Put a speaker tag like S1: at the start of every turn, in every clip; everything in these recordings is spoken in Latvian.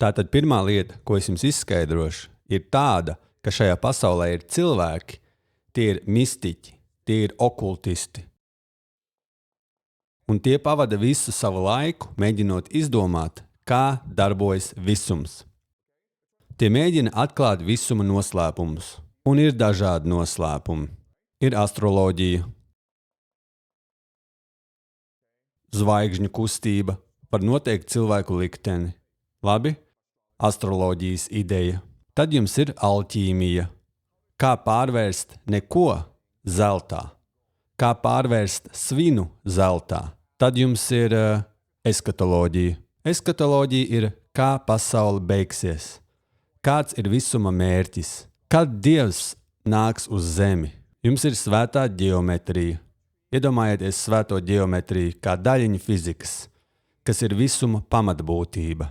S1: Tātad pirmā lieta, ko es jums izskaidrošu, ir tāda, ka šajā pasaulē ir cilvēki, tie ir mistiķi, tie ir okultisti. Un tie pavada visu savu laiku, mēģinot izdomāt, kā darbojas visums. Tie mēģina atklāt visuma noslēpumus, un ir dažādi noslēpumi. Ir astroloģija, zvaigžņu kustība par noteiktu cilvēku likteni. Labi? Astroloģijas ideja. Tad jums ir alķīmija. Kā pārvērst neko zeltā. Kā pārvērst svinu zeltā. Tad jums ir eskatoloģija. Eskatoloģija ir, kā pasaule beigsies. Kāds ir visuma mērķis? Kad Dievs nāks uz zemi? Jums ir svētā ģeometrija. Iedomājieties svēto ģeometriju kā daļiņu fizikas, kas ir visuma pamatbūtība.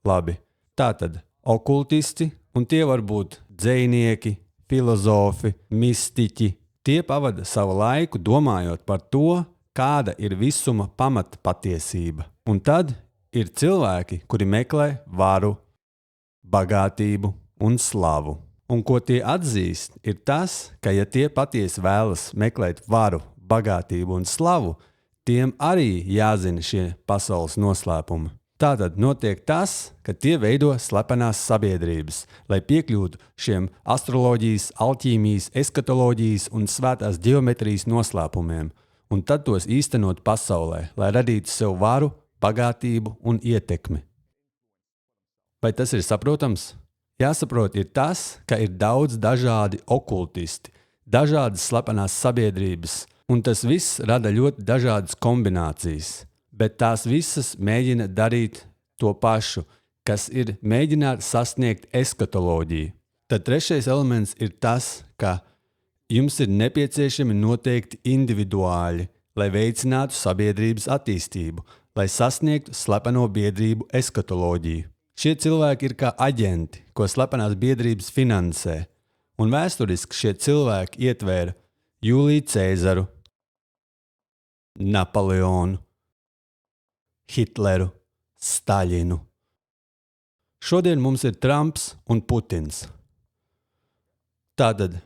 S1: Labi, tātad okultisti, un tie var būt dzejnieki, filozofi, mistiķi. Tie pavada savu laiku domājot par to, kāda ir visuma pamatpatiesība. Un tad ir cilvēki, kuri meklē varu, bagātību un slavu. Un ko tie atzīst, ir tas, ka ja tie patiesi vēlas meklēt varu, bagātību un slavu, tiem arī jāzina šie pasaules noslēpumi. Tātad notiek tas, ka tie veido slepenās sabiedrības, lai piekļūtu šiem astroloģijas, alķīmijas, eskatoloģijas un svētās ģeometrijas noslēpumiem, un tad tos īstenot pasaulē, lai radītu sev varu, bagātību un ietekmi. Vai tas ir saprotams? Jāsaprot ir tas, ka ir daudz dažādi okultisti, dažādas slepenās sabiedrības, un tas viss rada ļoti dažādas kombinācijas, bet tās visas mēģina darīt to pašu, kas ir mēģināt sasniegt eskatoloģiju. Tad trešais elements ir tas, ka jums ir nepieciešami noteikti individuāļi, lai veicinātu sabiedrības attīstību, lai sasniegtu slepeno biedrību eskatoloģiju. Šie cilvēki ir kā aģenti, ko slepenās biedrības finansē, un vēsturiski šie cilvēki ietvēra Jūliju Cēzaru, Napoleonu, Hitleru, Staļinu. Šodien mums ir Trumps un Putins. Tātad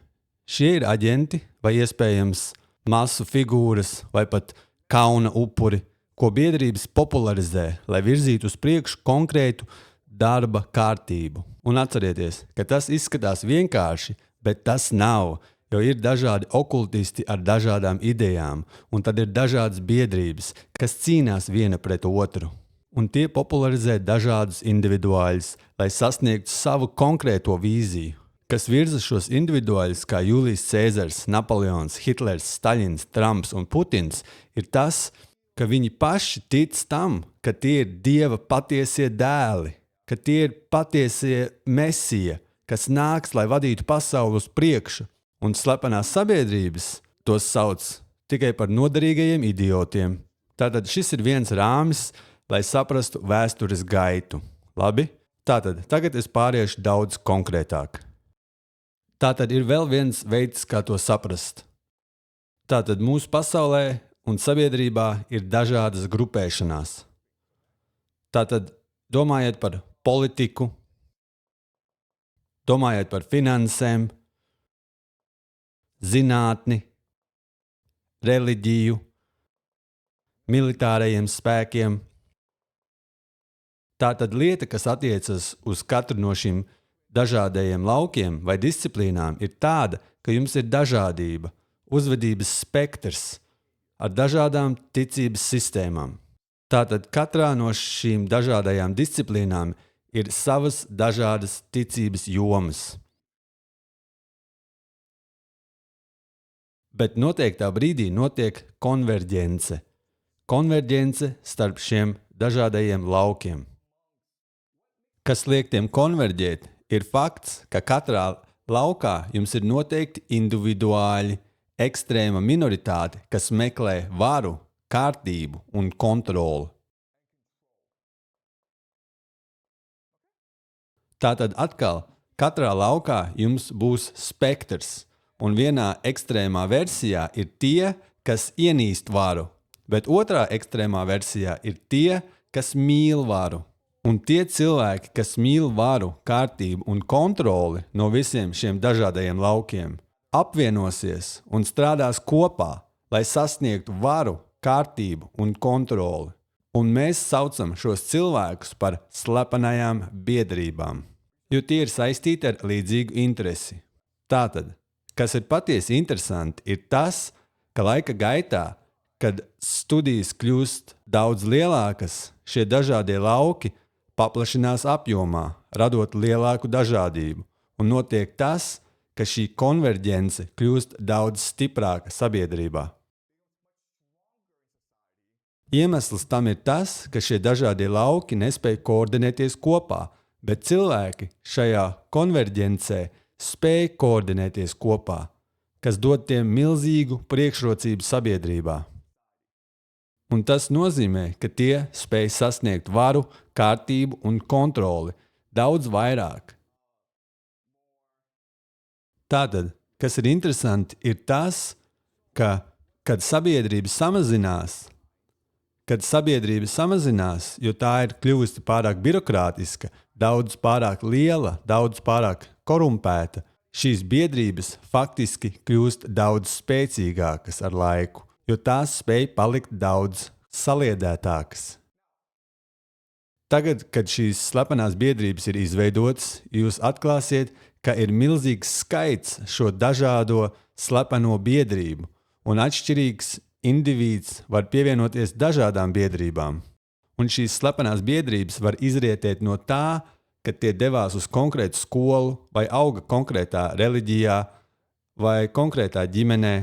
S1: šie ir aģenti vai iespējams masu figūras vai pat kauna upuri, ko biedrības popularizē, lai virzītu uz priekšu konkrētu darba kārtību. Un atcerieties, ka tas izskatās vienkārši, bet tas nav, jo ir dažādi okultisti ar dažādām idejām, un tad ir dažādas biedrības, kas cīnās viena pret otru. Un tie popularizē dažādus individuāļus, lai sasniegtu savu konkrēto vīziju. Kas virza šos individuāļus kā Jūlijs Cēzars, Napoleons, Hitlers, Staļins, Trumps un Putins, ir tas, ka viņi paši tic tam, ka tie ir Dieva patiesie dēli, ka tie ir patiesie mesija, kas nāks, lai vadītu pasauli uz priekšu, un slepenās sabiedrības tos sauc tikai par noderīgajiem idiotiem. Tātad šis ir viens rāmis, lai saprastu vēstures gaitu. Labi? Tātad tagad es pāriešu daudz konkrētāk. Tātad ir vēl viens veids, kā to saprast. Tātad mūsu pasaulē un sabiedrībā ir dažādas grupēšanās. Tātad domājiet par politiku, domājiet par finansēm, zinātni, reliģiju, militārajiem spēkiem. Tātad lieta, kas attiecas uz katru no šīm dažādajiem laukiem vai disciplīnām, ir tāda, ka jums ir dažādība, uzvedības spektrs ar dažādām ticības sistēmām. Tātad katrā no šīm dažādajām disciplīnām ir savas dažādas ticības jomas. Bet noteiktā brīdī notiek konverģence. Konverģence starp šiem dažādajiem laukiem. Kas liek tiem konverģēt, ir fakts, ka katrā laukā jums ir noteikti individuāļi, ekstrēma minoritāte, kas meklē varu, kārtību un kontroli. Tātad atkal, katrā laukā jums būs spektrs, un vienā ekstrēmā versijā ir tie, kas ienīst varu, bet otrā ekstrēmā versijā ir tie, kas mīl varu. Un tie cilvēki, kas mīl varu, kārtību un kontroli no visiem šiem dažādajiem laukiem, apvienosies un strādās kopā, lai sasniegtu varu, kārtību un kontroli. Un mēs saucam šos cilvēkus par slepenajām biedrībām, jo tie ir saistīti ar līdzīgu interesi. Tātad, kas ir patiesi interesanti, ir tas, ka laika gaitā, kad studijas kļūst daudz lielākas, šie dažādie lauki paplašinās apjomā, radot lielāku dažādību, un notiek tas, ka šī konverģence kļūst daudz stiprāka sabiedrībā. Iemesls tam ir tas, ka šie dažādie lauki nespēj koordinēties kopā, bet cilvēki šajā konverģencē spēj koordinēties kopā, kas dod tiem milzīgu priekšrocību sabiedrībā. Un tas nozīmē, ka tie spēj sasniegt varu, kārtību un kontroli daudz vairāk. Tātad, kas ir interesanti, ir tas, ka, kad sabiedrība samazinās, jo tā ir kļuvusi pārāk birokrātiska, daudz pārāk liela, daudz pārāk korumpēta, šīs biedrības faktiski kļūst daudz spēcīgākas ar laiku, jo tās spēj palikt daudz saliedētākas. Tagad, kad šīs slepenās biedrības ir izveidotas, jūs atklāsiet, ka ir milzīgs skaits šo dažādo slepeno biedrību, un atšķirīgs indivīds var pievienoties dažādām biedrībām. Un šīs slepenās biedrības var izrietēt no tā, ka tie devās uz konkrētu skolu vai auga konkrētā reliģijā vai konkrētā ģimenē.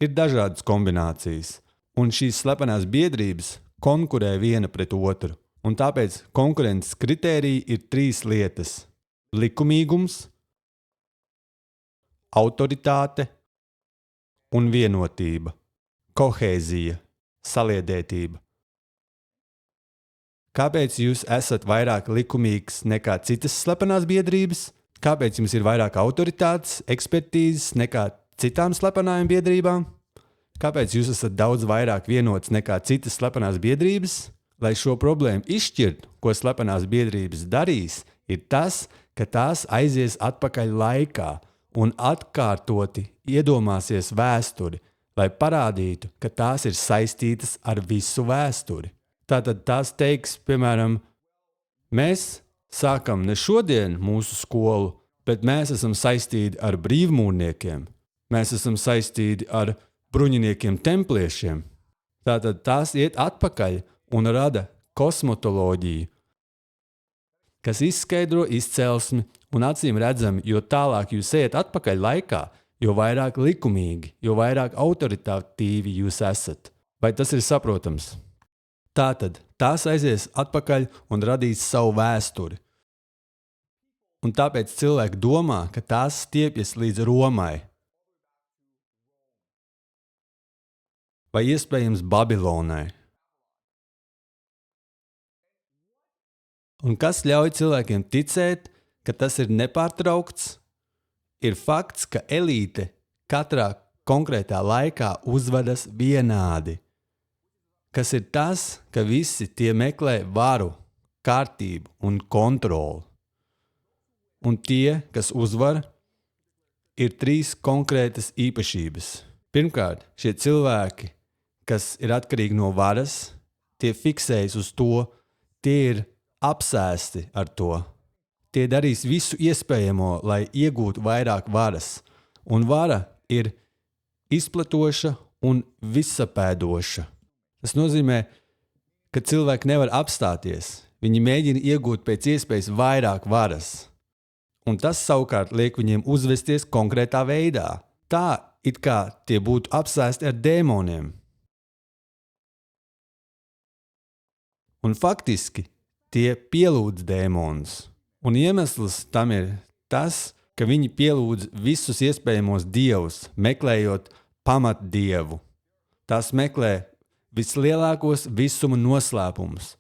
S1: Ir dažādas kombinācijas, un šīs slepenās biedrības konkurē viena pret otru. Un tāpēc konkurences kritēriji ir 3 lietas – likumīgums, autoritāte un vienotība, kohēzija, saliedētība. Kāpēc jūs esat vairāk likumīgs nekā citas slepenās biedrības? Kāpēc jums ir vairāk autoritātes, ekspertīzes nekā citām slepenām biedrībām? Kāpēc jūs esat daudz vairāk vienots nekā citas slepenās biedrības? Lai šo problēmu izšķirtu, ko slepenās biedrības darīs, ir tas, ka tās aizies atpakaļ laikā un atkārtoti iedomāsies vēsturi, lai parādītu, ka tās ir saistītas ar visu vēsturi. Tātad tās teiks, piemēram, mēs sākam ne šodien mūsu skolu, bet mēs esam saistīti ar brīvmūrniekiem. Mēs esam saistīti ar bruņiniekiem templiešiem. Tātad tās iet atpakaļ un rada kosmotoloģiju, kas izskaidro izcelsmi un acīm redzami, jo tālāk jūs ejat atpakaļ laikā, jo vairāk likumīgi, jo vairāk autoritatīvi jūs esat. Vai tas ir saprotams? Tātad tās aizies atpakaļ un radīs savu vēsturi. Un tāpēc cilvēki domā, ka tās stiepjas līdz Romai. Vai iespējams Babilonai. Un kas ļauj cilvēkiem ticēt, ka tas ir nepārtraukts, ir fakts, ka elīte katrā konkrētā laikā uzvedas vienādi. Kas ir tas, ka visi tie meklē varu, kārtību un kontroli. Un tie, kas uzvar, ir 3 konkrētas īpašības. Pirmkārt, šie cilvēki, kas ir atkarīgi no varas, tie fiksējas uz to, tie ir apsēsti ar to. Tie darīs visu iespējamo, lai iegūtu vairāk varas. Un vara ir izplatoša un visapēdoša. Tas nozīmē, ka cilvēki nevar apstāties. Viņi mēģina iegūt pēc iespējas vairāk varas. Un tas savukārt liek viņiem uzvesties konkrētā veidā. Tā, it kā tie būtu apsēsti ar dēmoniem. Un faktiski tie pielūdz dēmonus. Un iemesls tam ir tas, ka viņi pielūdz visus iespējamos dievus, meklējot pamatdievu. Tās meklē vislielākos visuma noslēpumus.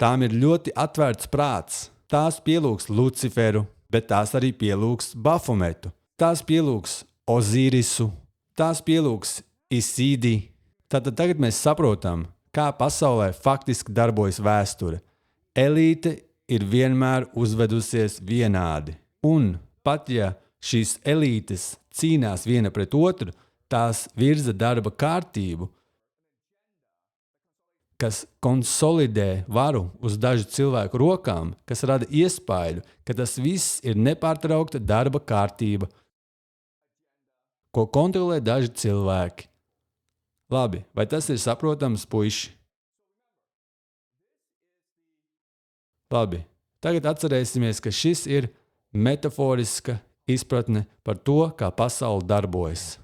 S1: Tām ir ļoti atvērts prāts. Tās pielūgs Luciferu, bet tās arī pielūgs Bafometu. Tās pielūgs Ozirisu, tās pielūgs Isidi. Tātad tagad mēs saprotam, kā pasaulē faktiski darbojas vēsture. Elīte ir vienmēr uzvedusies vienādi. Un pat ja šīs elītes cīnās viena pret otru, tās virza darba kārtību, kas konsolidē varu uz dažu cilvēku rokām, kas rada iespaidu, ka tas viss ir nepārtraukta darba kārtība, ko kontrolē daži cilvēki. Labi, vai tas ir saprotams, puiši? Labi, tagad atcerēsimies, ka šis ir metaforiska izpratne par to, kā pasaule darbojas.